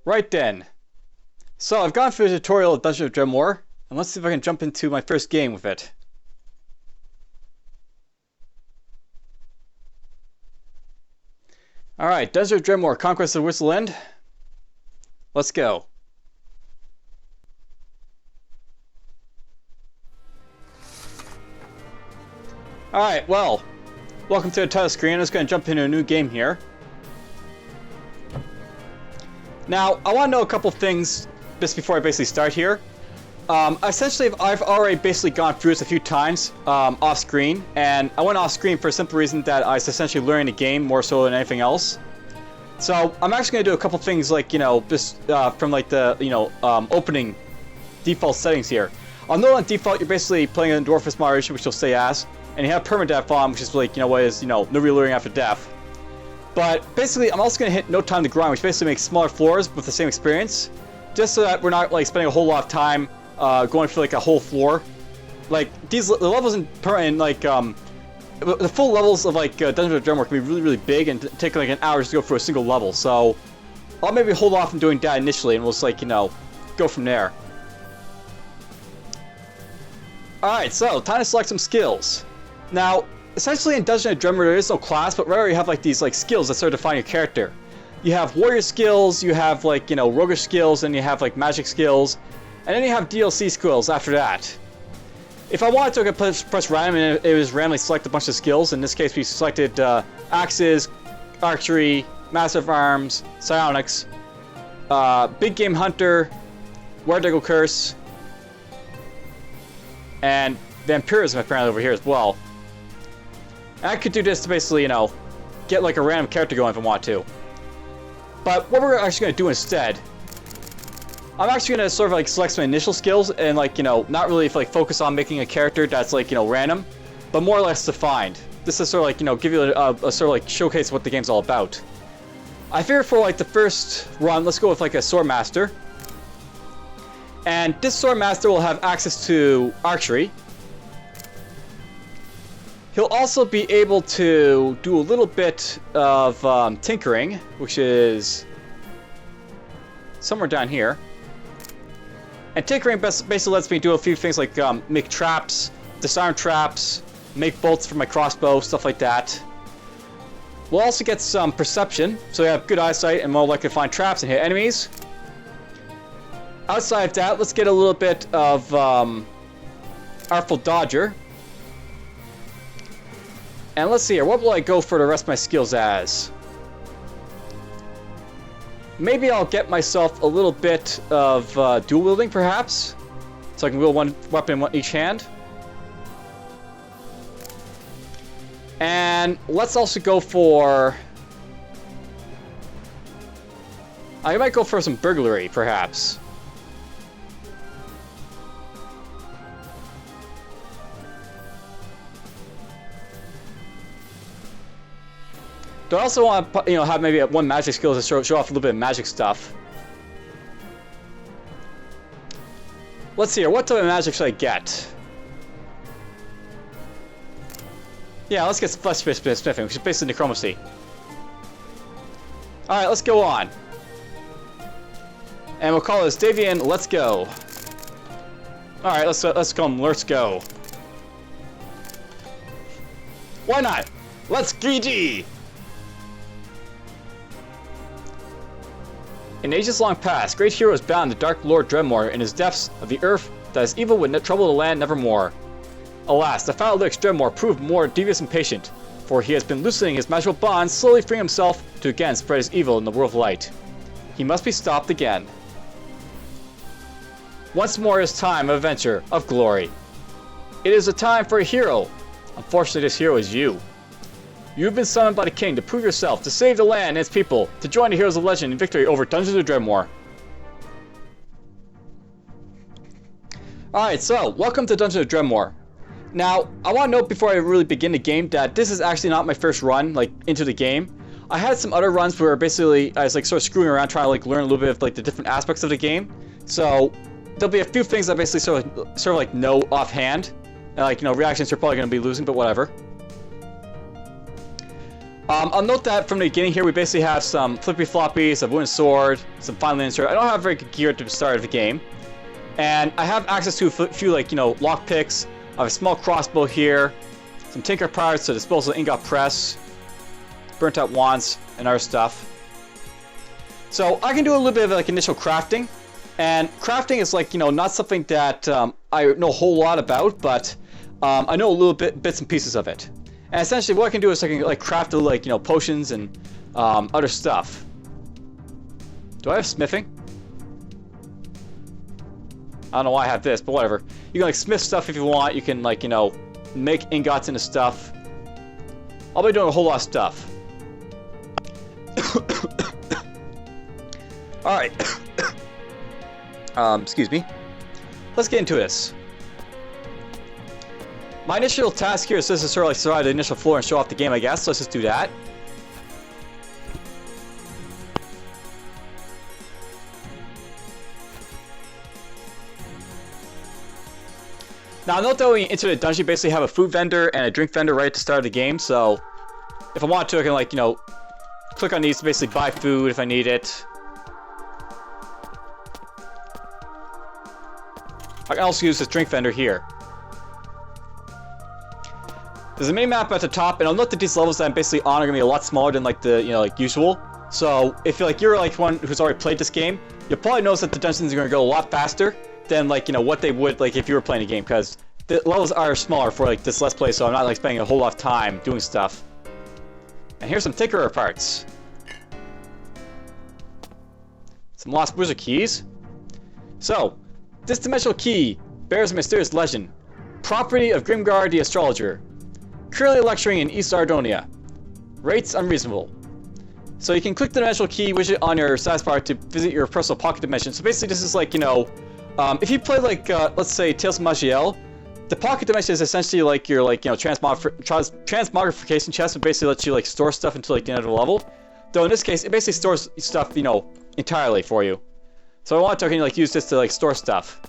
Right then. So I've gone through the tutorial of Dungeons of Dredmor, and let's see if I can jump into my first game with it. Alright, Dungeons of Dredmor, Conquest of Whistle End. Let's go. Alright, well, welcome to the title screen. I'm just going to jump into a new game here. Now, I want to know a couple things just before I basically start here. Essentially, I've already basically gone through this a few times off screen, and I went off screen for a simple reason that I was essentially learning the game more so than anything else. So I'm actually going to do a couple things like, just from like the, opening default settings here. I'll note on default you're basically playing in Dwarvish moderation, which you'll stay as, and you have permadeath on, which is like, what is, no reloading after death. But basically, I'm also going to hit no time to grind, which basically makes smaller floors with the same experience, just so that we're not like spending a whole lot of time going through like a whole floor. Like the levels in the full levels of like Dungeons of Dredmor can be really big and take like an hour just to go through a single level. So I'll maybe hold off on doing that initially, and we'll just like go from there. All right, so time to select some skills. Now, essentially in Dungeons of Dredmor there is no class, but rather you have like these like skills that sort of define your character. You have warrior skills, you have like roguish skills, and you have like magic skills, and then you have DLC skills after that. If I wanted to, I could press random and it was randomly select a bunch of skills. In this case, we selected axes, archery, massive arms, psionics, big game hunter, Diggle curse, and vampirism apparently over here as well. And I could do this to basically, get like a random character going if I want to. But what we're actually going to do instead, I'm actually going to sort of like select some initial skills and like, not really like focus on making a character that's like, random, but more or less defined. This is sort of like, give you a sort of like showcase what the game's all about. I figure for like the first run, let's go with like a sword master. And this sword master will have access to archery. He'll also be able to do a little bit of tinkering, which is somewhere down here. And tinkering basically lets me do a few things like make traps, disarm traps, make bolts for my crossbow, stuff like that. We'll also get some perception, so we have good eyesight and more likely to find traps and hit enemies. Outside of that, let's get a little bit of Artful Dodger. And let's see here, what will I go for the rest of my skills as? Maybe I'll get myself a little bit of dual wielding, perhaps? So I can wield one weapon in each hand. And let's also go for... I might go for some burglary, perhaps. Do I also want to, have maybe one magic skill to show off a little bit of magic stuff? Let's see here. What type of magic should I get? Yeah, let's get flesh smithing, which is basically necromancy. All right, let's go on. And we'll call this Davian. Let's go. All right, let's call him. Let's go. Why not? Let's GG. In ages long past, great heroes bound the dark Lord Dredmor in his depths of the earth that is evil would trouble the land nevermore. Alas, the foul Lich Dredmor proved more devious and patient, for he has been loosening his magical bonds, slowly freeing himself to again spread his evil in the world of light. He must be stopped again. Once more is time of adventure, of glory. It is a time for a hero. Unfortunately, this hero is you. You've been summoned by the king to prove yourself, to save the land and its people, to join the heroes of legend in victory over Dungeons of Dredmor. Alright, so, welcome to Dungeons of Dredmor. Now, I want to note before I really begin the game that this is actually not my first run, like, into the game. I had some other runs where basically I was like sort of screwing around trying to like learn a little bit of like the different aspects of the game. So, there'll be a few things I basically sort of like know offhand. And like, reactions you're probably going to be losing, but whatever. I'll note that from the beginning here, we basically have some flippy floppies, a wooden sword, some fine linen sword. I don't have very good gear at the start of the game. And I have access to a few, like, you know, lockpicks. I have a small crossbow here, some tinker parts, a disposable ingot press, burnt out wands, and other stuff. So I can do a little bit of like initial crafting. And crafting is like, you know, not something that I know a whole lot about, but I know a little bits and pieces of it. And essentially what I can do is I can like craft like, you know, potions and other stuff. Do I have smithing? I don't know why I have this, but whatever. You can like smith stuff if you want. You can like, you know, make ingots into stuff. I'll be doing a whole lot of stuff. Alright. Excuse me. Let's get into this. My initial task here is just to sort of like survive the initial floor and show off the game, I guess. So let's just do that. Now, note that when you enter the dungeon, you basically have a food vendor and a drink vendor right at the start of the game. So, if I want to, I can like, you know, click on these to basically buy food if I need it. I can also use this drink vendor here. There's a mini map at the top, and I'll note that these levels that I'm basically on are gonna be a lot smaller than like the, you know, like usual. So if you're like one who's already played this game, you'll probably notice that the dungeons are gonna go a lot faster than like, you know, what they would like if you were playing a game, because the levels are smaller for like this Let's Play, so I'm not like spending a whole lot of time doing stuff. And here's some tinkerer parts. Some lost wizard keys. So, this dimensional key bears a mysterious legend. Property of Grimgar the Astrologer. Currently lecturing in East Ardonia. Rates unreasonable. So you can click the dimensional key widget on your status bar to visit your personal pocket dimension. So basically this is like, you know, if you play like, let's say Tales of Magiel, the pocket dimension is essentially like your, like, you know, transmogrification chest, that basically lets you like store stuff until like the end of the level. Though in this case, it basically stores stuff, you know, entirely for you. So I want to like use this to like store stuff.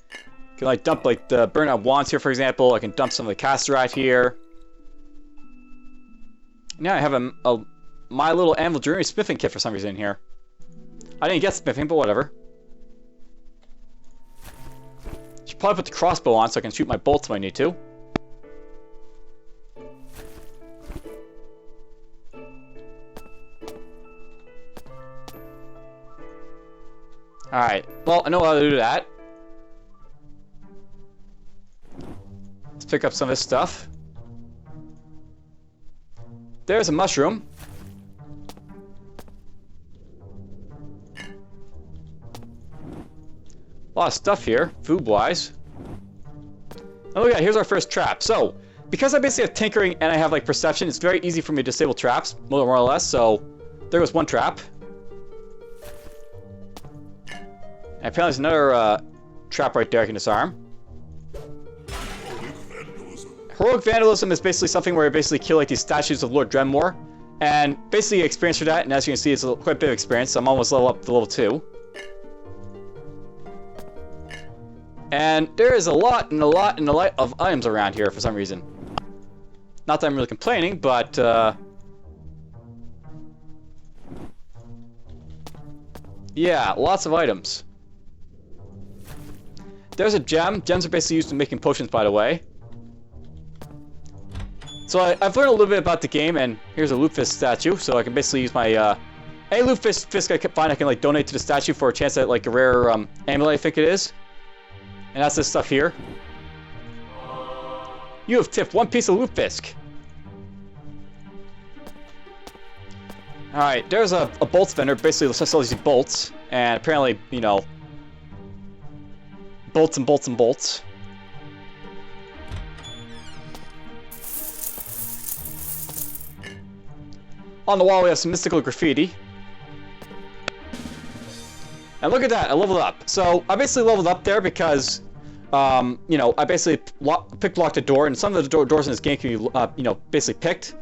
I can like dump like the burnout wands here, for example. I can dump some of the caster right here. Now I have a My Little Anvil Jewelry smithing kit for some reason here. I didn't get smithing, but whatever. Should probably put the crossbow on so I can shoot my bolts when I need to. Alright, well, I know how to do that. Let's pick up some of this stuff. There's a mushroom. A lot of stuff here, food-wise. Oh yeah, here's our first trap. So, because I basically have tinkering and I have like perception, it's very easy for me to disable traps, more or less. So, there was one trap. And apparently there's another trap right there I can disarm. Heroic Vandalism is basically something where you basically kill like these statues of Lord Dredmor. And basically experience for that, and as you can see, it's quite a bit of experience, so I'm almost level up to level 2. And there is a lot of items around here for some reason. Not that I'm really complaining, but yeah, lots of items. There's a gem. Gems are basically used in making potions, by the way. So I've learned a little bit about the game, and here's a Lutefisk statue, so I can basically use my, any Lutefisk I can find, I can like donate to the statue for a chance at like a rare amulet, I think it is. And that's this stuff here. You have tipped one piece of Lutefisk. Alright, there's a bolts vendor, basically sells these bolts, and apparently, you know, bolts and bolts and bolts. On the wall we have some mystical graffiti. And look at that, I leveled up. So I basically leveled up there because, you know, I basically locked a door, and some of the doors in this game can be, you know, basically picked.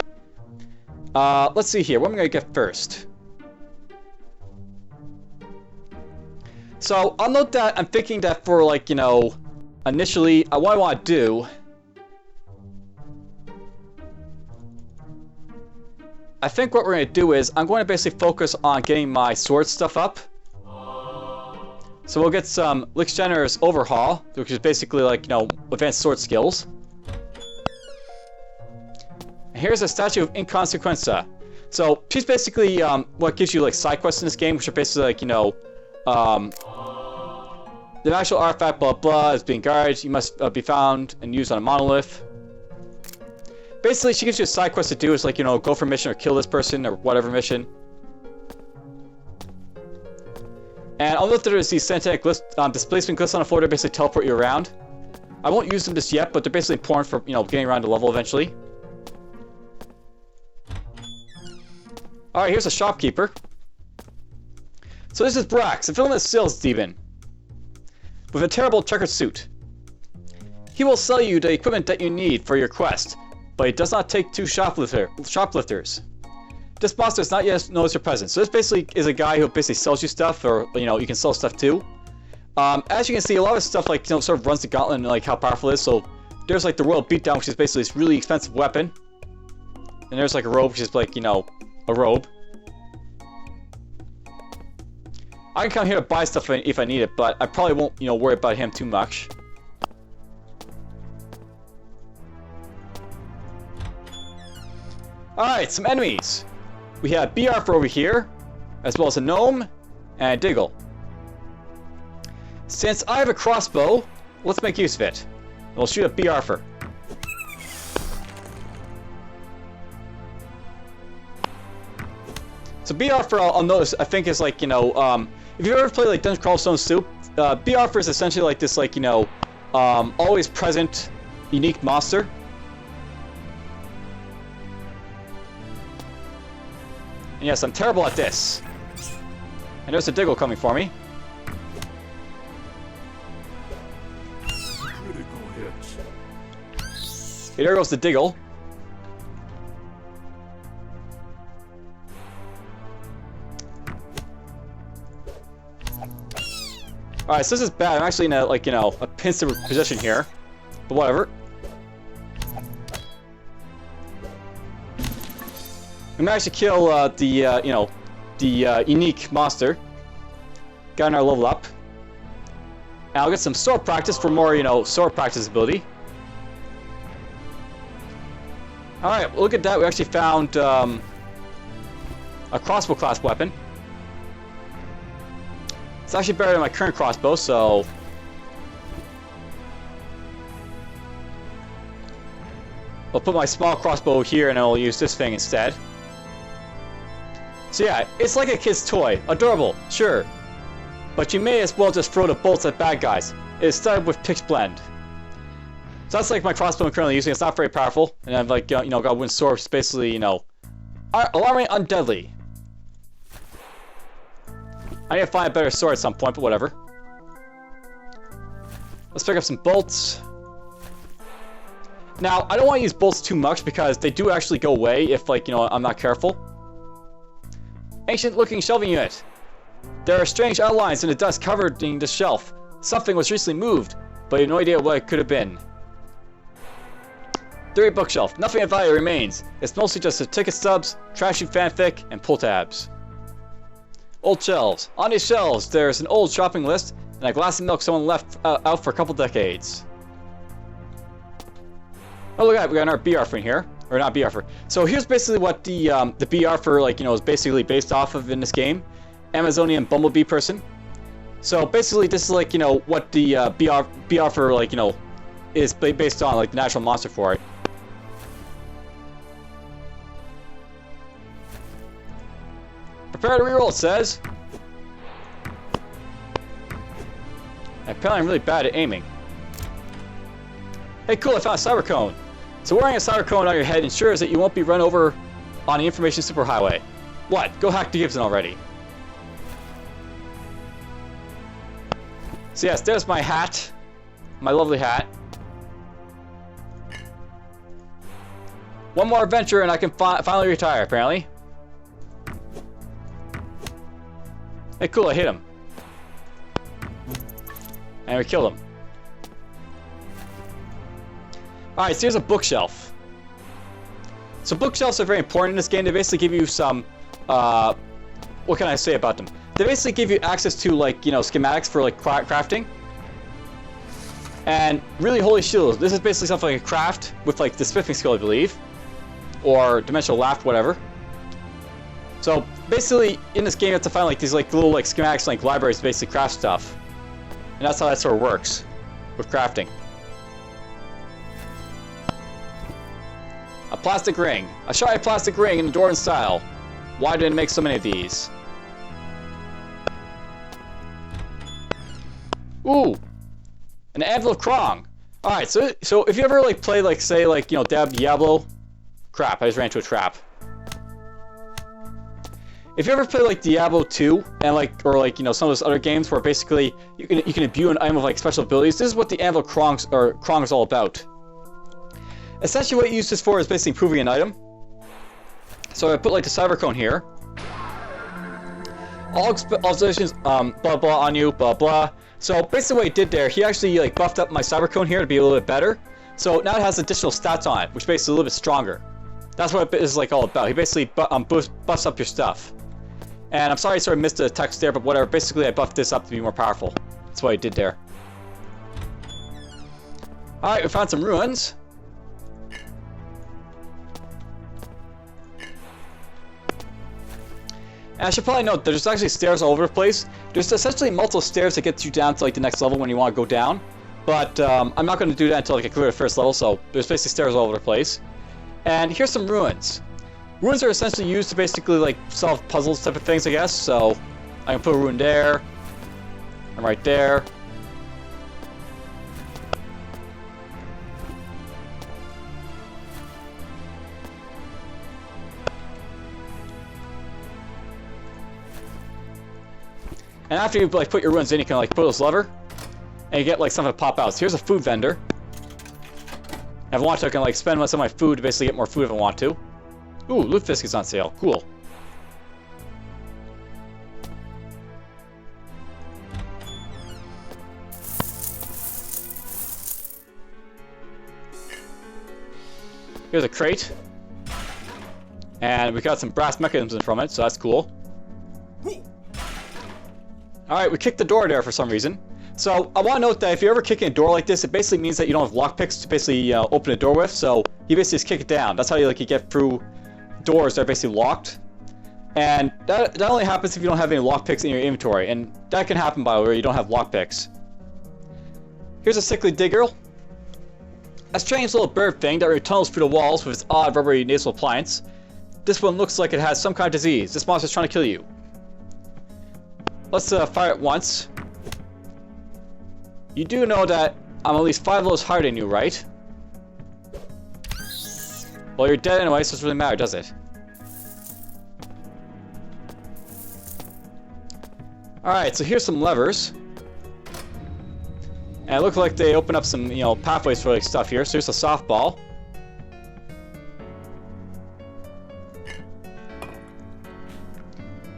Let's see here, what am I going to get first? So I'll note that I'm thinking that for like, you know, initially, what I want to do I think what we're going to do is I'm going to basically focus on getting my sword stuff up. So we'll get some Lich Jenner's Overhaul, which is basically like, you know, advanced sword skills. And here's a statue of Inconsequenza. So she's basically what gives you like side quests in this game, which are basically like, you know, the actual artifact blah blah is being guarded. You must be found and used on a monolith. Basically, she gives you a side quest to do. It's like, you know, go for a mission or kill this person or whatever mission. And I'll note that there's these Sentenic displacement glyphs on the floor that basically teleport you around. I won't use them just yet, but they're basically important for, you know, getting around the level eventually. Alright, here's a shopkeeper. So this is Brax, a villainous sales demon with a terrible checkered suit. He will sell you the equipment that you need for your quest, but he does not take two shoplifters. This monster does not yet notice your presence. So this basically is a guy who basically sells you stuff, or, you know, you can sell stuff too. As you can see, a lot of stuff, like, you know, sort of runs the gauntlet and like how powerful it is. So there's like the Royal Beatdown, which is basically this really expensive weapon. And there's like a robe, which is like, you know, a robe. I can come here to buy stuff if I need it, but I probably won't, you know, worry about him too much. Alright, some enemies. We have Bjarf over here, as well as a gnome and a Diggle. Since I have a crossbow, let's make use of it. We'll shoot at Bjarfer. So Bjarfer, I'll notice, I think is like, you know, if you've ever played like Dungeon Crawl Stone Soup, Bjarfer is essentially like this, like, you know, always present, unique monster. And yes, I'm terrible at this. And there's a Diggle coming for me. Okay, there goes the Diggle. Alright, so this is bad. I'm actually in a, like, you know, a pincer position here. But whatever. I'm gonna actually kill the, you know, the unique monster. Got our level up. And I'll get some sword practice for more, you know, sword practice ability. Alright, well, look at that. We actually found a crossbow class weapon. It's actually better than my current crossbow, so... I'll put my small crossbow here and I'll use this thing instead. So yeah, it's like a kid's toy. Adorable, sure. But you may as well just throw the bolts at bad guys. It is studded with pitch blend. So that's like my crossbow I'm currently using. It's not very powerful. And I've like, you know, got a wooden sword, which is basically, you know, alarming undeadly. I need to find a better sword at some point, but whatever. Let's pick up some bolts. Now, I don't want to use bolts too much because they do actually go away if, like, you know, I'm not careful. Ancient-looking shelving unit. There are strange outlines in the dust covering the shelf. Something was recently moved, but you have no idea what it could have been. Dirty bookshelf. Nothing of value remains. It's mostly just the ticket stubs, trashy fanfic, and pull tabs. Old shelves. On these shelves, there's an old shopping list and a glass of milk someone left out for a couple decades. Oh, look at that. We got our Bjarfer in here. Or not Bjarfer. So here's basically what the Bjarfer, like, you know, is basically based off of in this game. Amazonian bumblebee person. So basically this is like, you know, what the Bjarfer, like, you know, is based on, like, the natural monster for it. Prepare to reroll, it says. Apparently I'm really bad at aiming. Hey, cool, I found a cyber cone. So wearing a cyber cone on your head ensures that you won't be run over on the information superhighway. What? Go hack the Gibson already. So yes, there's my hat. My lovely hat. One more adventure and I can finally retire, apparently. Hey, cool, I hit him. And we killed him. Alright, so here's a bookshelf. So bookshelves are very important in this game. They basically give you some, what can I say about them? They basically give you access to, like, you know, schematics for, like, crafting. And really, holy shields, this is basically something like a craft with, like, the smithing skill, I believe. Or dimensional laugh, whatever. So, basically, in this game, you have to find, like, these, like, little, like, schematics, like, libraries to basically craft stuff. And that's how that sort of works with crafting. A plastic ring. A shiny plastic ring in the Dwarven style. Why did it make so many of these? Ooh! An Anvil of Krong. Alright, so if you ever, like, play, like, say, like, you know, Diablo... Crap, I just ran into a trap. If you ever play, like, Diablo 2, and, like, or, like, you know, some of those other games where basically you can imbue an item with, like, special abilities, this is what the Anvil of Krong is all about. Essentially what you use this for is basically improving an item. So I put, like, the cyber cone here. All observations, blah blah on you, blah blah. So basically what he did there, he actually, like, buffed up my cyber cone here to be a little bit better. So now it has additional stats on it, which makes it a little bit stronger. That's what it is, like, all about. He basically buffs up your stuff. And I'm sorry I sort of missed the text there, but whatever. Basically I buffed this up to be more powerful. That's what I did there. Alright, we found some ruins. And I should probably note, there's actually stairs all over the place. There's essentially multiple stairs that get you down to, like, the next level when you want to go down. But I'm not going to do that until, like, I clear the first level, so there's basically stairs all over the place. And here's some ruins. Ruins are essentially used to basically, like, solve puzzles type of things, I guess. So I can put a ruin there, and right there. And after you, like, put your ruins in, you can, like, pull this lever, and you get, like, something to pop out. So here's a food vendor. If I want to, I can, like, spend some of my food to basically get more food if I want to. Ooh, Lutefisk is on sale. Cool. Here's a crate. And we got some brass mechanisms from it, so that's cool. Alright, we kicked the door there for some reason. So, I want to note that if you're ever kicking a door like this, it basically means that you don't have lockpicks to basically open a door with, so you basically just kick it down. That's how you, like, you get through doors that are basically locked. And that only happens if you don't have any lockpicks in your inventory, and that can happen, by the way, you don't have lockpicks. Here's a sickly digger. A strange little bird thing that tunnels through the walls with its odd rubbery nasal appliance. This one looks like it has some kind of disease. This monster's trying to kill you. Let's fire it once. You do know that I'm at least 5 levels higher than you, right? Well, you're dead anyway, so it doesn't really matter, does it? Alright, so here's some levers. And it looks like they open up some, you know, pathways for, like, stuff here. So here's a softball.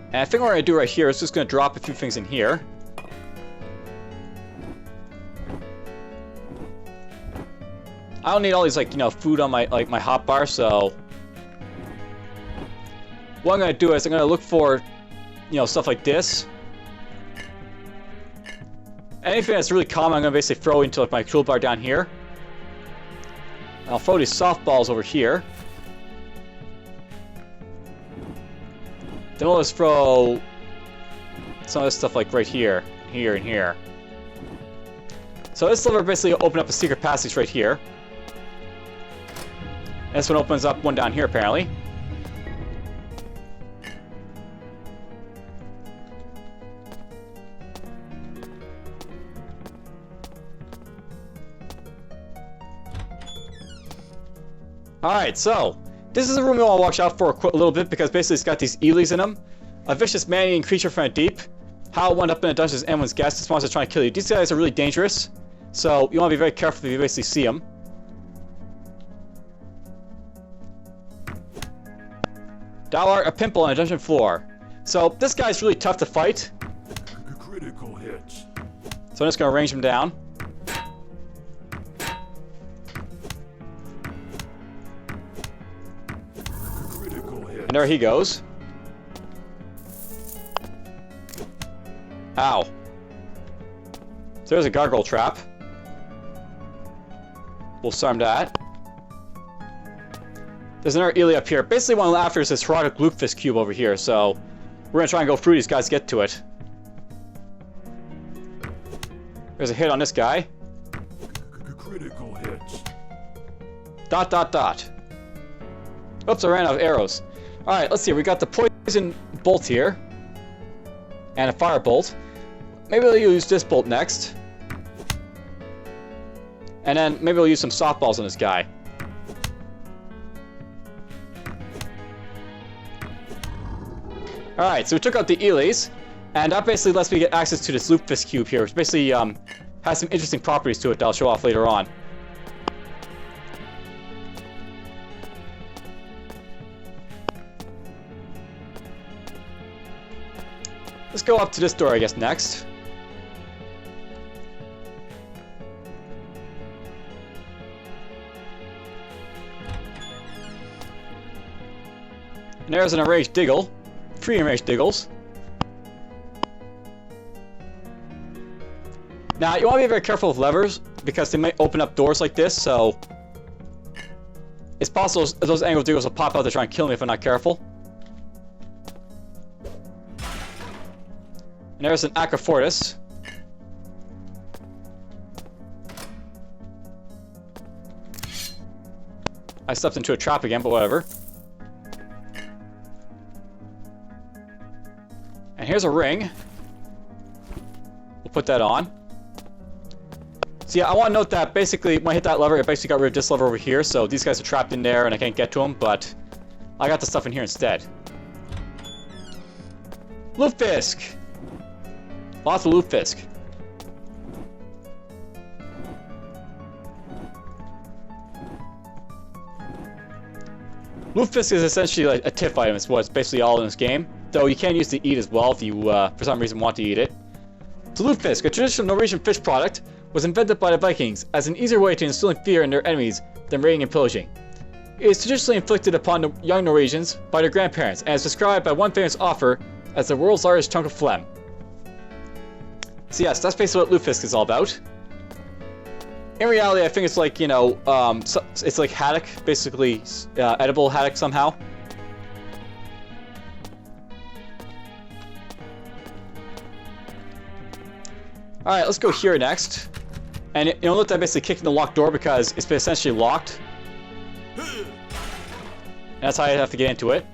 And I think what we're going to do right here is just going to drop a few things in here. I don't need all these, like, you know, food on my, like, my hotbar, so what I'm going to do is I'm going to look for, you know, stuff like this. Anything that's really common, I'm going to basically throw into, like, my toolbar down here. And I'll throw these softballs over here. Then we'll just throw some of this stuff, like, right here, here, and here. So this lever basically opened up a secret passage right here. And this one opens up one down here, apparently. Alright, so this is a room we want to watch out for a little bit because basically it's got these Eelies in them. A vicious man-eating creature from the deep. How it wound up in a dungeon is anyone's guess. This monster's trying to kill you. These guys are really dangerous, so you want to be very careful if you basically see them. Thou art a pimple on a dungeon floor. So this guy's really tough to fight. Critical hits. So I'm just going to range him down. And there he goes. Ow. So there's a gargoyle trap. We'll disarm that. There's another Ely up here. Basically, what I'm after is this Herodic Lutefisk cube over here, so we're gonna try and go through these guys to get to it. There's a hit on this guy. Critical hits. Dot, dot, dot. Oops, I ran out of arrows. Alright, let's see. We got the poison bolt here. And a fire bolt. Maybe we'll use this bolt next. And then maybe we'll use some softballs on this guy. Alright, so we took out the Elys, and that basically lets me get access to this Lutefisk cube here, which basically has some interesting properties to it that I'll show off later on. Let's go up to this door, I guess, next. And there's an enraged Diggle. 3 enraged Diggles. Now, you want to be very careful with levers, because they might open up doors like this, so it's possible those angry Diggles will pop out to try and kill me if I'm not careful. And there's an Acrofortis. I stepped into a trap again, but whatever. And here's a ring. We'll put that on. So yeah, I want to note that basically when I hit that lever, it basically got rid of this lever over here, so these guys are trapped in there and I can't get to them, but I got the stuff in here instead. Lutefisk! Lots of Lutefisk. Lutefisk is essentially like a TIF item, is what's basically all in this game. Though you can use to eat as well if you, for some reason, want to eat it. So Lutefisk, a traditional Norwegian fish product, was invented by the Vikings as an easier way to instilling fear in their enemies than raiding and pillaging. It is traditionally inflicted upon the young Norwegians by their grandparents, and is described by one famous author as the world's largest chunk of phlegm. So yes, that's basically what Lutefisk is all about. In reality, I think it's like, you know, it's like haddock, basically edible haddock somehow. Alright, let's go here next. And you know, look, that basically kicked in the locked door because it's been essentially locked. And that's how I have to get into it.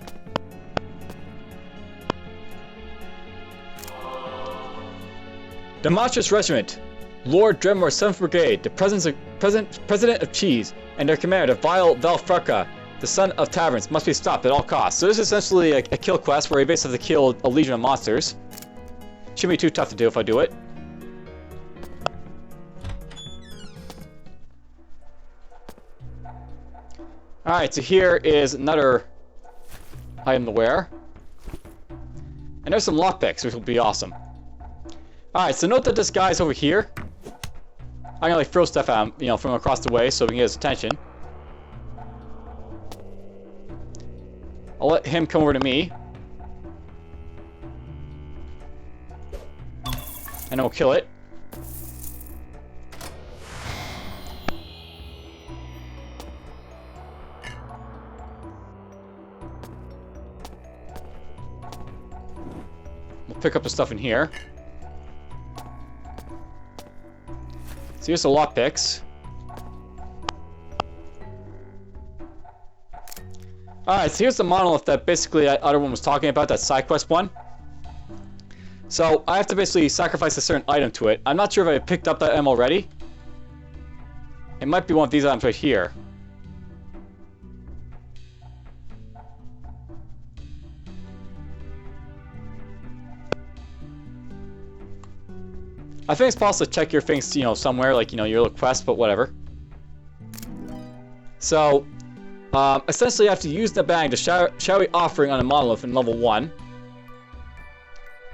The Monstrous Regiment, Lord Dredmor's 7th Brigade, the President of Cheese, and their commander, Vile Valfraka, the Son of Taverns, must be stopped at all costs. So this is essentially a kill quest where you basically have to kill a legion of monsters. Shouldn't be too tough to do if I do it. Alright, so here is another item to wear. And there's some lockpicks, which will be awesome. Alright, so note that this guy's over here. I'm gonna like throw stuff at him, you know, from across the way so we can get his attention. I'll let him come over to me. And then we'll kill it. We'll pick up the stuff in here. So here's the lockpicks. Alright, so here's the monolith that basically that other one was talking about, that side quest one. So I have to basically sacrifice a certain item to it. I'm not sure if I picked up that item already. It might be one of these items right here. I think it's possible to check your things, you know, somewhere, like, you know, your little quest, but whatever. So, essentially I have to use the bang to shadowy offering on a monolith in level 1.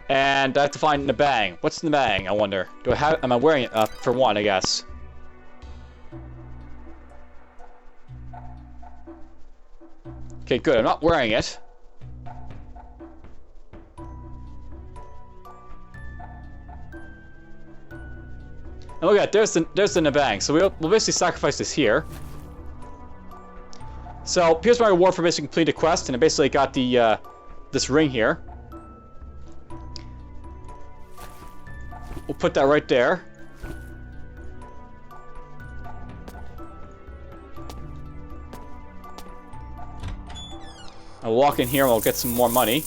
And I have to find the bang. What's the bang, I wonder? Do I have, am I wearing it? For one, I guess. Okay, good, I'm not wearing it. And look at that, there's the Nabang. So we'll basically sacrifice this here. So here's my reward for basically completing the quest, and I basically got the this ring here. We'll put that right there. I'll walk in here and we'll get some more money.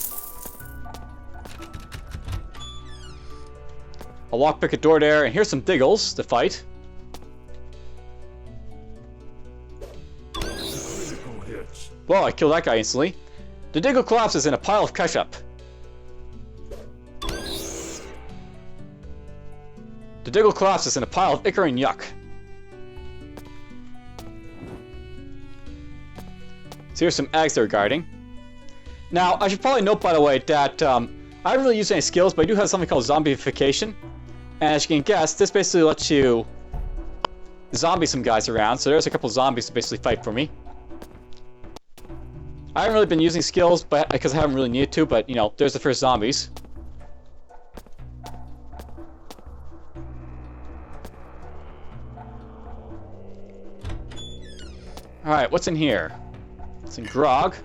I'll lockpick a door there, and here's some Diggles to fight. Well, I killed that guy instantly. The Diggle collapses in a pile of ketchup. The Diggle collapses in a pile of ichor and yuck. So here's some eggs they're guarding. Now, I should probably note, by the way, that I haven't really used any skills, but I do have something called zombification. And as you can guess, this basically lets you zombie some guys around. So there's a couple zombies to basically fight for me. I haven't really been using skills, but because I haven't really needed to, but, you know, there's the first zombies. Alright, what's in here? Some grog.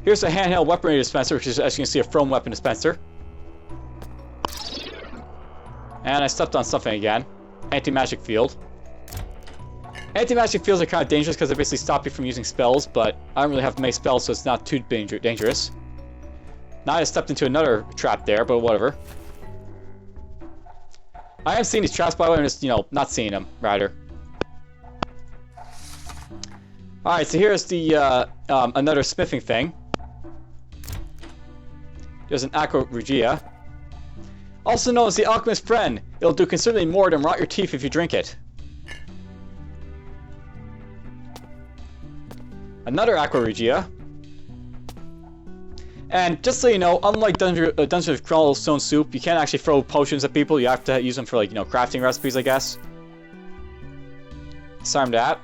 Here's a handheld weaponry dispenser, which is, as you can see, a thrown weapon dispenser. And I stepped on something again. Anti-magic field. Anti-magic fields are kind of dangerous because they basically stop you from using spells, but I don't really have many spells, so it's not too dangerous. Now I stepped into another trap there, but whatever. I am seeing these traps, by the way, I'm just, you know, not seeing them, rather. Alright, so here's the, another smithing thing. There's an Aqua Regia. Also known as the Alchemist's Friend. It'll do considerably more than rot your teeth if you drink it. Another Aqua Regia. And just so you know, unlike Dungeons of Dredmor Stone Soup, you can't actually throw potions at people. You have to use them for, like, you know, crafting recipes, I guess. Disarm that.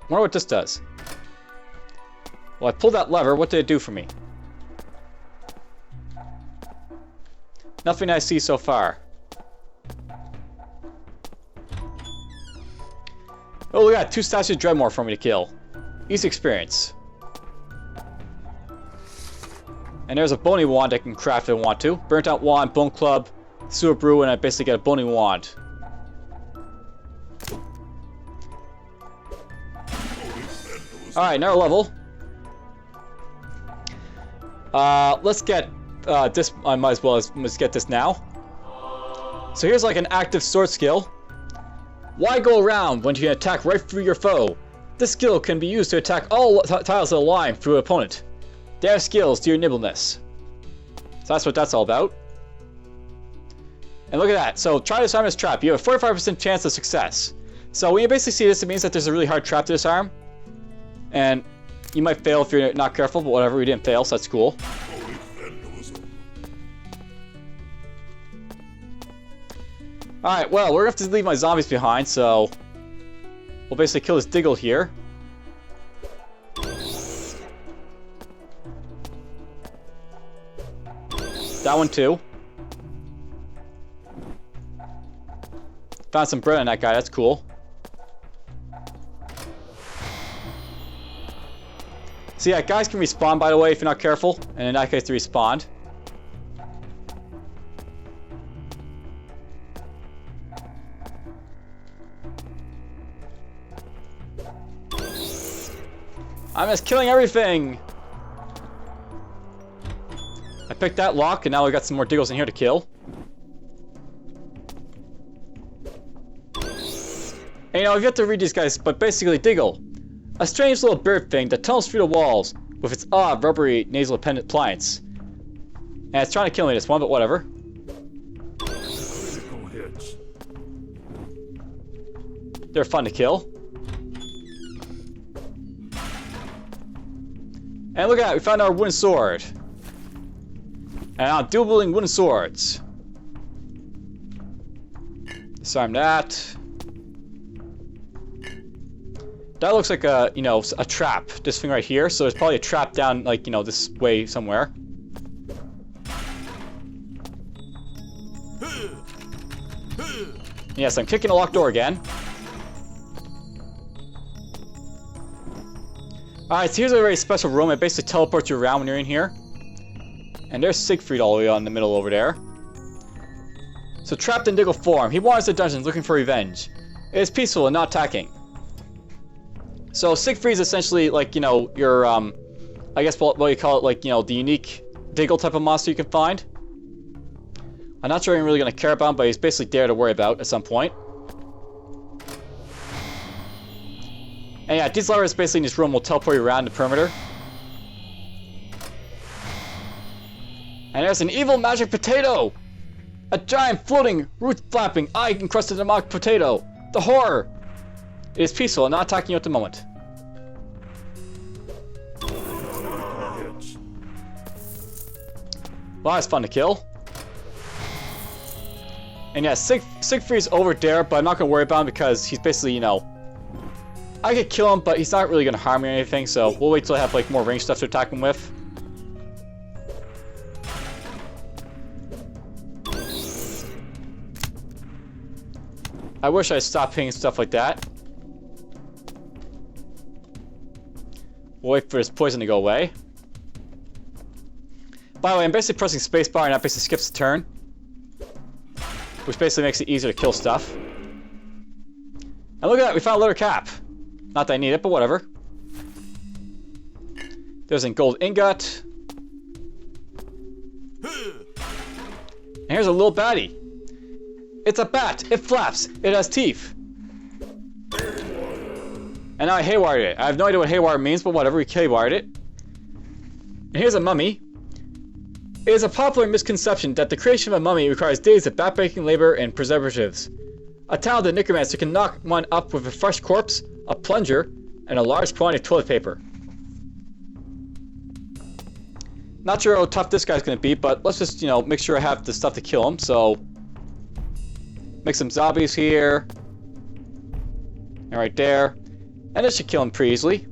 Wonder what this does. Well, I pulled that lever. What did it do for me? Nothing I see so far. Oh, we got 2 statues of Dredmor for me to kill. Easy experience. And there's a bony wand I can craft if I want to. Burnt out wand, bone club, sewer brew, and I basically get a bony wand. Alright, another level. Let's get this. I might as well let's get this now. So here's like an active sword skill. Why go around when you can attack right through your foe? This skill can be used to attack all tiles of the line through an opponent. They have skills to your nimbleness. So that's what that's all about. And look at that. So try to disarm this trap. You have a 45% chance of success. So when you basically see this, it means that there's a really hard trap to disarm. And you might fail if you're not careful, but whatever, we didn't fail, so that's cool. Alright, well, we're going to have to leave my zombies behind, so we'll basically kill this Diggle here. That one too. Found some bread on that guy, that's cool. So yeah, guys can respawn, by the way, if you're not careful, and in that case they respawned. I'm just killing everything! I picked that lock, and now we got some more Diggles in here to kill. And you know, you have to read these guys, but basically, Diggle. A strange little bird thing that tunnels through the walls with its odd, rubbery, nasal appliance. And it's trying to kill me this one, but whatever. They're fun to kill. And look at that, we found our wooden sword. And now dual-wielding wooden swords. Disarm that. That looks like a, you know, a trap. This thing right here. So there's probably a trap down, like, you know, this way somewhere. Yes, I'm kicking a locked door again. Alright, so here's a very special room. It basically teleports you around when you're in here. And there's Siegfried all the way on the middle over there. So trapped in Diggle form, he wanders the dungeons looking for revenge. It is peaceful and not attacking. So Siegfried's essentially like, you know, your, I guess what you call it, like, you know, the unique Diggle type of monster you can find. I'm not sure I'm really going to care about him, but he's basically there to worry about at some point. And yeah, these levers basically in this room will teleport you around the perimeter. And there's an evil magic potato! A giant floating, root flapping, eye encrusted in mock potato! The horror! It is peaceful and not attacking you at the moment. Well, that's fun to kill. And yeah, Siegfried's over there, but I'm not going to worry about him because he's basically, you know... I could kill him, but he's not really going to harm me or anything, so we'll wait till I have like more ranged stuff to attack him with. I wish I stopped hitting stuff like that. We'll wait for his poison to go away. By the way, I'm basically pressing spacebar and that basically skips the turn. Which basically makes it easier to kill stuff. And look at that, we found a leather cap. Not that I need it, but whatever. There's a gold ingot. And here's a little baddie. It's a bat. It flaps. It has teeth. And now I haywired it. I have no idea what haywire means, but whatever, we haywired it. And here's a mummy. It is a popular misconception that the creation of a mummy requires days of backbreaking labor and preservatives. A talented necromancer can knock one up with a fresh corpse, a plunger, and a large quantity of toilet paper. Not sure how tough this guy's going to be, but let's just, you know, make sure I have the stuff to kill him, so... Make some zombies here. And right there. And this should kill him pretty easily.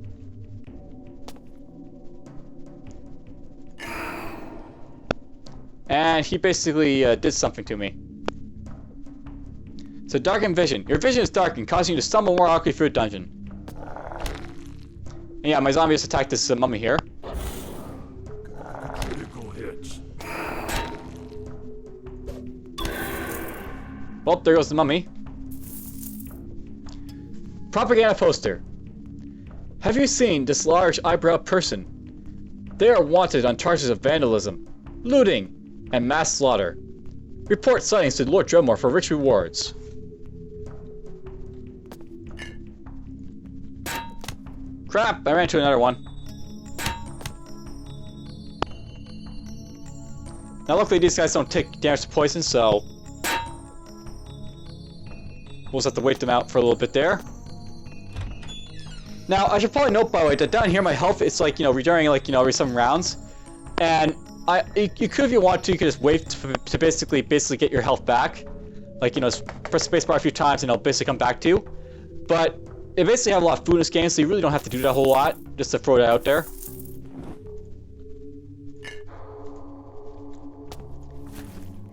And he basically did something to me. So darkened vision. Your vision is darkened, causing you to stumble more awkwardly through a dungeon. And yeah, my zombie just attacked this mummy here. Critical hits. Well, there goes the mummy. Propaganda poster. Have you seen this large eyebrow person? They are wanted on charges of vandalism, looting, and mass slaughter. Report sightings to Lord Dredmor for rich rewards. Crap, I ran into another one. Now luckily these guys don't take damage to poison, so... We'll just have to wait them out for a little bit there. Now, I should probably note, by the way, that down here my health is like, you know, regenerating like, you know, every 7 rounds. And you could, if you want to, you could just wait to basically get your health back. Like, you know, press spacebar a few times and it'll basically come back to you. But it basically have a lot of food in this game, so you really don't have to do that a whole lot, just to throw that out there.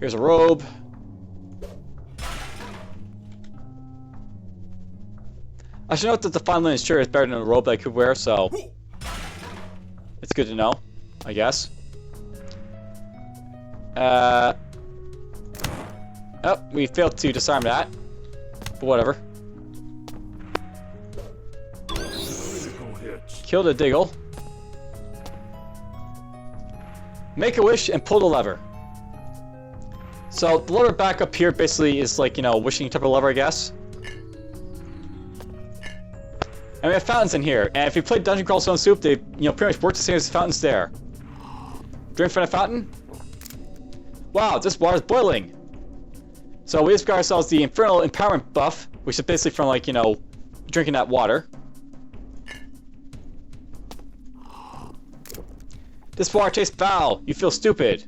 Here's a robe. I should note that the fine linen shirt is better than the robe that I could wear, so it's good to know, I guess. Oh, we failed to disarm that, but whatever. Kill the Diggle. Make a wish and pull the lever. So the lever back up here basically is like, you know, wishing type of lever, I guess. And we have fountains in here, and if you played Dungeon Crawl Stone Soup, they, you know, pretty much work the same as the fountains there. Drink from the fountain. Wow, this water is boiling. So we just got ourselves the Infernal Empowerment buff, which is basically from, like, you know, drinking that water. This water tastes foul. You feel stupid.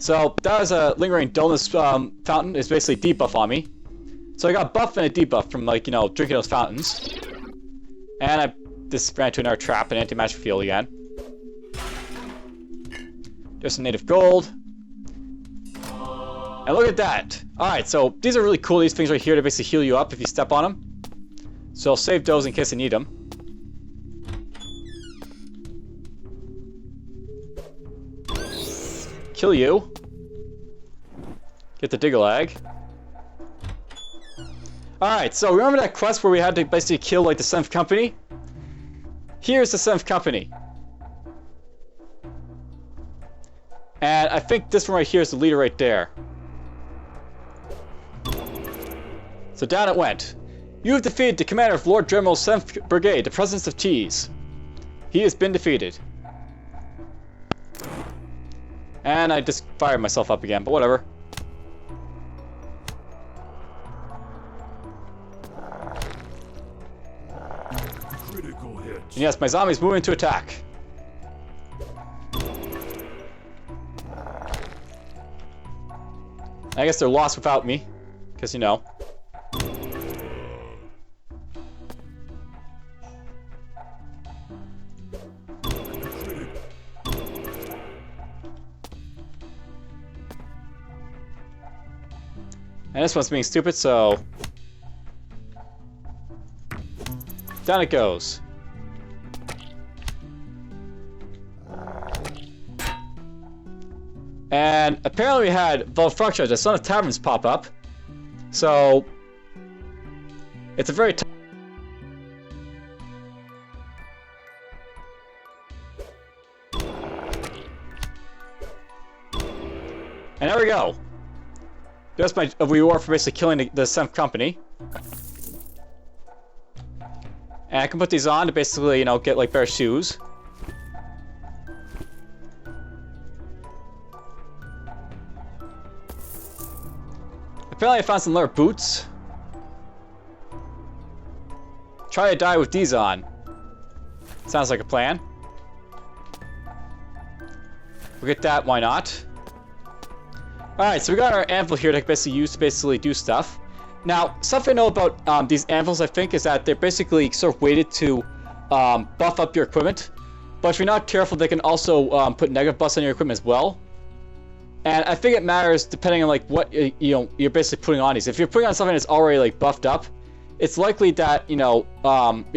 So that is a lingering dullness fountain. It's basically debuff on me. So I got a buff and a debuff from, like, you know, drinking those fountains. And I just ran into another trap, an anti-magic field again. There's some native gold. And look at that. Alright, so these are really cool. These things right here to basically heal you up if you step on them. So I'll save those in case I need them. Kill you. Get the Diggle Egg. Alright, so remember that quest where we had to basically kill like the 7th company? Here's the 7th company. And I think this one right here is the leader right there. So down it went. You have defeated the commander of Lord Dredmor's 7th Brigade, the Presence of Cheese. He has been defeated. And I just fired myself up again, but whatever. Critical hits. And yes, my zombie's moving to attack. I guess they're lost without me, because you know. And this one's being stupid, so down it goes. And apparently we had DFuxa, the Son of Taverns, pop up. So it's a very and there we go. That's my reward for basically killing the 7th company. And I can put these on to basically, you know, get like better shoes. Apparently I found some leather boots. Try to die with these on. Sounds like a plan. We'll get that, why not? Alright, so we got our anvil here to basically use to basically do stuff. Now, something I know about these anvils, I think, is that they're basically sort of weighted to buff up your equipment. But if you're not careful, they can also put negative buffs on your equipment as well. And I think it matters depending on like what you're basically putting on these. If you're putting on something that's already like buffed up, it's likely that you're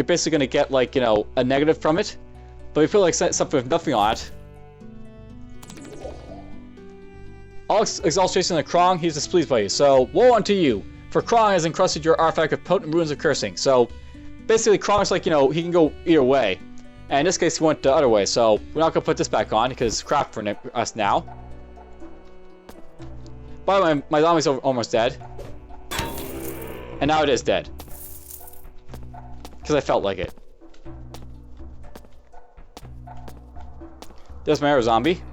basically going to get like a negative from it. But if you put like something with nothing on it, all exaltation of Krong, he's displeased by you. So woe unto you, for Krong has encrusted your artifact with potent runes of cursing. So basically, Krong's like he can go either way, and in this case, he went the other way. So we're not gonna put this back on because it's crap for us now. By the way, my zombie's almost dead. And now it is dead. Because I felt like it. There's my arrow zombie.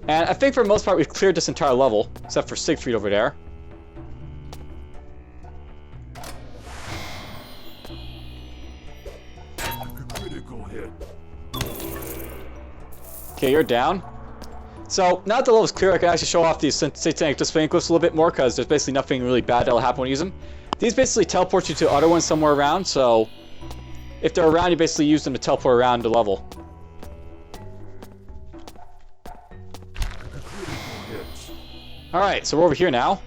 And I think for the most part we've cleared this entire level, except for Siegfried over there. Critical hit. Okay, you're down. So, now that the level's clear, I can actually show off these satanic displaying glyphs a little bit more, because there's basically nothing really bad that'll happen when you use them. These basically teleport you to other ones somewhere around, so if they're around, you basically use them to teleport around the level. Alright, so we're over here now.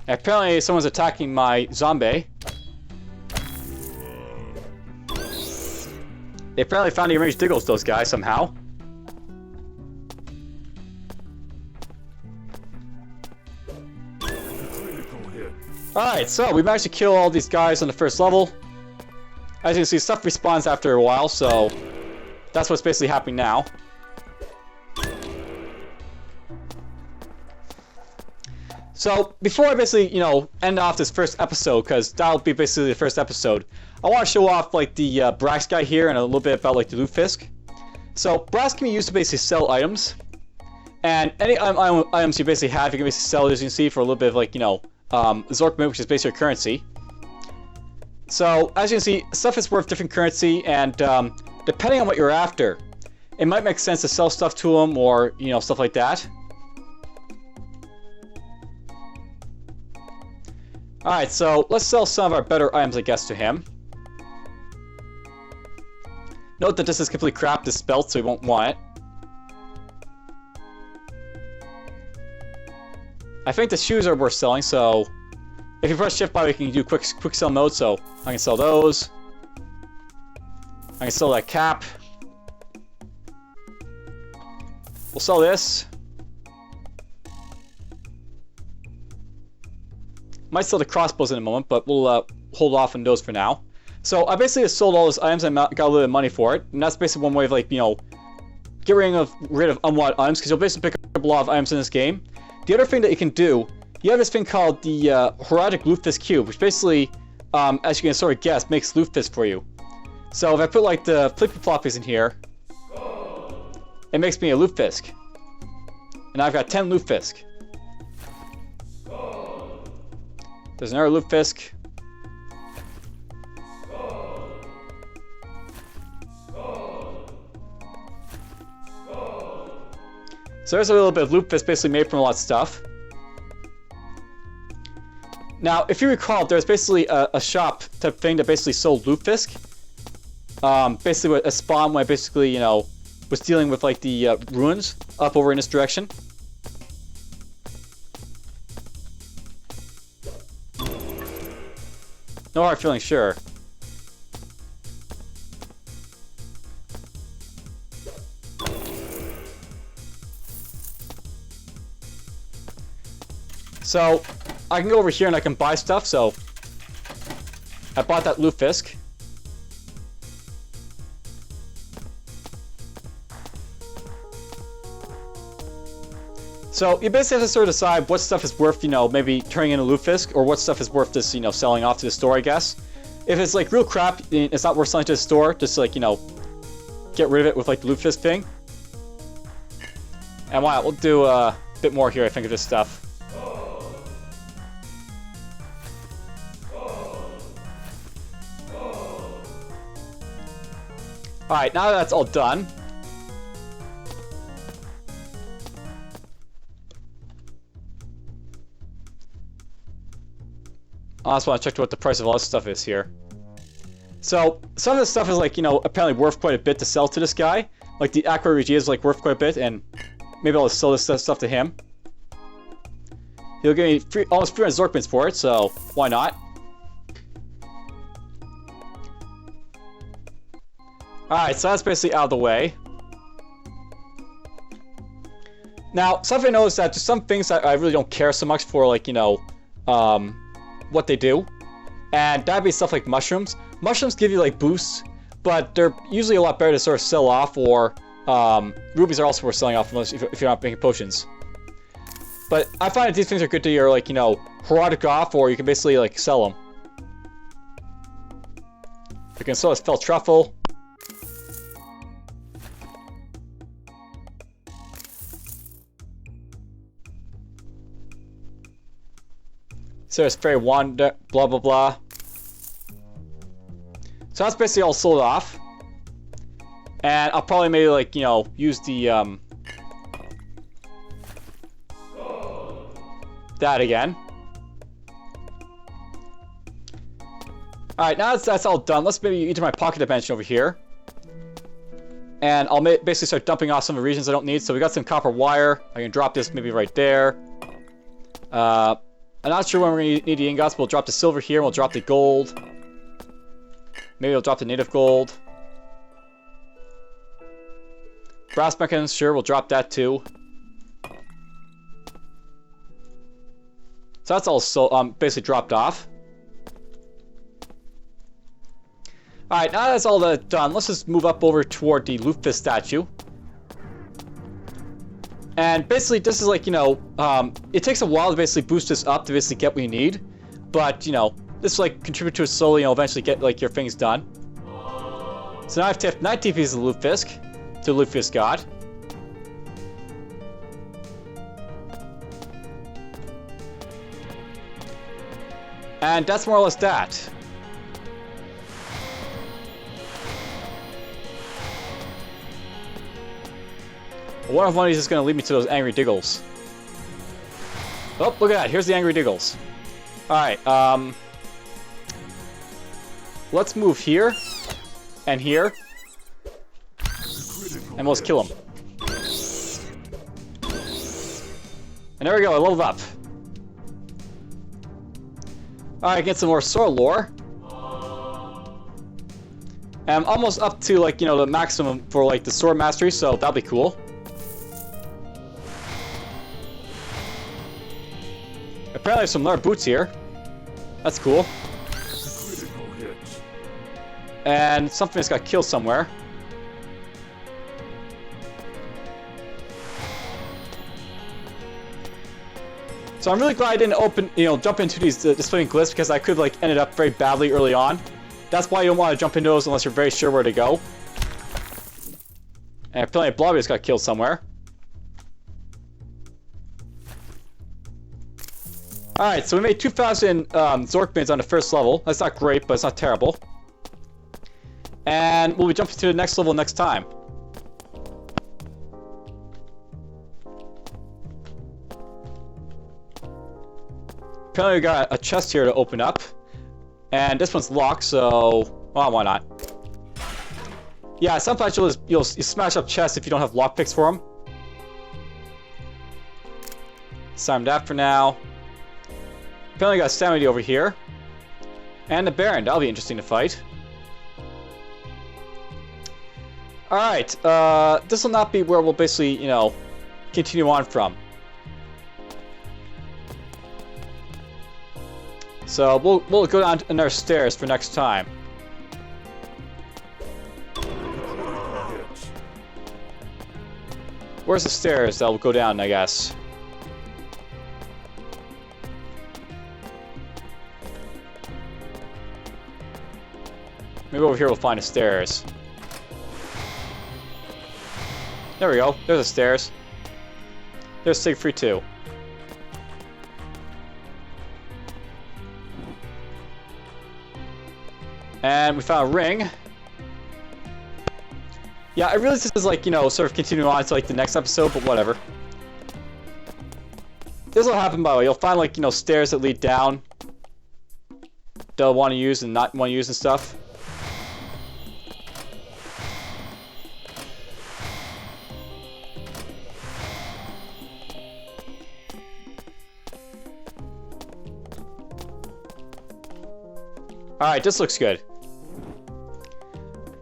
Apparently someone's attacking my zombie. They apparently found the arranged diggles, those guys, somehow. Alright, so we managed to kill all these guys on the first level. As you can see, stuff respawns after a while, so that's what's basically happening now. So, before I basically, end off this first episode, because that'll be basically the first episode, I want to show off, like, the brass guy here and a little bit about, like, the loot fisk. So, brass can be used to basically sell items. And any items you basically have, you can basically sell, as you can see, for a little bit of, like, Zorkman, which is basically your currency. So, as you can see, stuff is worth different currency, and depending on what you're after, it might make sense to sell stuff to them, or, stuff like that. Alright, so let's sell some of our better items, I guess, to him. Note that this is completely crap, this belt, so we won't want it. I think the shoes are worth selling, so if you press shift by, we can do quick sell mode, so I can sell those. I can sell that cap. We'll sell this. Might sell the crossbows in a moment, but we'll hold off on those for now. So I basically just sold all those items and got a little bit of money for it, and that's basically one way of, like, you know, get rid of unwanted items, because you'll basically pick up a lot of items in this game. The other thing that you can do, you have this thing called the Herodic Lutefisk Cube, which basically, as you can sort of guess, makes Lutefisk for you. So if I put, like, the flippy floppies in here, it makes me a Lutefisk. And I've got 10 Lutefisk. There's another Lutefisk. So there's a little bit of Lutefisk basically made from a lot of stuff. Now, if you recall, there's basically a shop type thing that basically sold Lutefisk. Basically a spawn when I basically, you know, was dealing with, like, the ruins up over in this direction. No hard feeling, sure. So, I can go over here and I can buy stuff, so I bought that Lutefisk. So, you basically have to sort of decide what stuff is worth, you know, maybe turning into Lutefisk, or what stuff is worth just, you know, selling off to the store, I guess. If it's, like, real crap, it's not worth selling to the store, just, like, you know, get rid of it with, like, the Lutefisk thing. And why not? We'll do a bit more here, I think, of this stuff. Alright, now that that's all done, I just want to check what the price of all this stuff is here. So, some of this stuff is, like, you know, apparently worth quite a bit to sell to this guy. Like, the Aqua Regia is, like, worth quite a bit, and maybe I'll just sell this stuff to him. He'll give me almost 300 Zorkmins for it, so why not? Alright, so that's basically out of the way. Now, something I noticed that there's some things that I really don't care so much for, like, you know, what they do. And that'd be stuff like mushrooms. Mushrooms give you, like, boosts, but they're usually a lot better to sort of sell off, or rubies are also worth selling off if you're not making potions. But I find that these things are good to your, like, you know, herodic off, or you can basically, like, sell them. You can sell this felt truffle. So there's fairy wand, blah blah blah. So that's basically all sold off. And I'll probably maybe, like, you know, use the that again. Alright, now that's all done. Let's maybe enter my pocket dimension over here. And I'll basically start dumping off some of the regions I don't need. So we got some copper wire. I can drop this maybe right there. I'm not sure when we're going to need the ingots, but we'll drop the silver here, and we'll drop the gold. Maybe we'll drop the native gold. Brass mechanisms, sure, we'll drop that too. So that's all basically dropped off. Alright, now that's all done, let's just move up over toward the Lutefisk statue. And basically, this is, like, you know, it takes a while to basically boost this up to basically get what you need. But, you know, this will, like, contribute to it slowly, and you'll eventually get, like, your things done. So now I've tipped 19 pieces of Lutefisk to the Lutefisk God. And that's more or less that. I wonder if one of these is going to lead me to those angry Diggles. Oh, look at that. Here's the angry Diggles. Alright, let's move here and here. And let's kill him. And there we go, I leveled up. Alright, get some more sword lore. And I'm almost up to, like, you know, the maximum for, like, the sword mastery, so that'll be cool. Apparently there's some leather boots here. That's cool. And something just got killed somewhere. So I'm really glad I didn't jump into these displaying glyphs, because I could have, like, ended up very badly early on. That's why you don't want to jump into those unless you're very sure where to go. And apparently Blobby just got killed somewhere. Alright, so we made 2,000 Zorkbins on the first level. That's not great, but it's not terrible. And we'll be jumping to the next level next time. Apparently we got a chest here to open up. And this one's locked, so... well, why not? Yeah, sometimes you'll smash up chests if you don't have lockpicks for them. Disarm that for now. Apparently got Stamina over here. And the Baron, that'll be interesting to fight. Alright, this will not be where we'll basically, you know, continue on from. So we'll go down another stairs for next time. Where's the stairs that will go down, I guess? Maybe over here we'll find the stairs. There we go. There's the stairs. There's Siegfried too. And we found a ring. Yeah, I realize this is, like, you know, sort of continuing on to, like, the next episode, but whatever. This will happen, by the way. You'll find, like, you know, stairs that lead down. They'll want to use and not want to use and stuff. Alright, this looks good.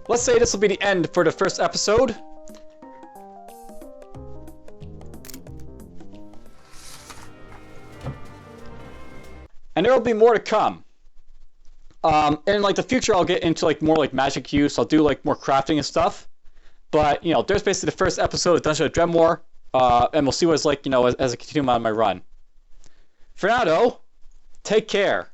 Let's say this will be the end for the first episode. And there will be more to come. In, like, the future, I'll get into, like, more, like, magic use. I'll do, like, more crafting and stuff. But, you know, there's basically the first episode of Dungeons of Dredmor. And we'll see what it's like, you know, as I continue on my run. For now, though, take care.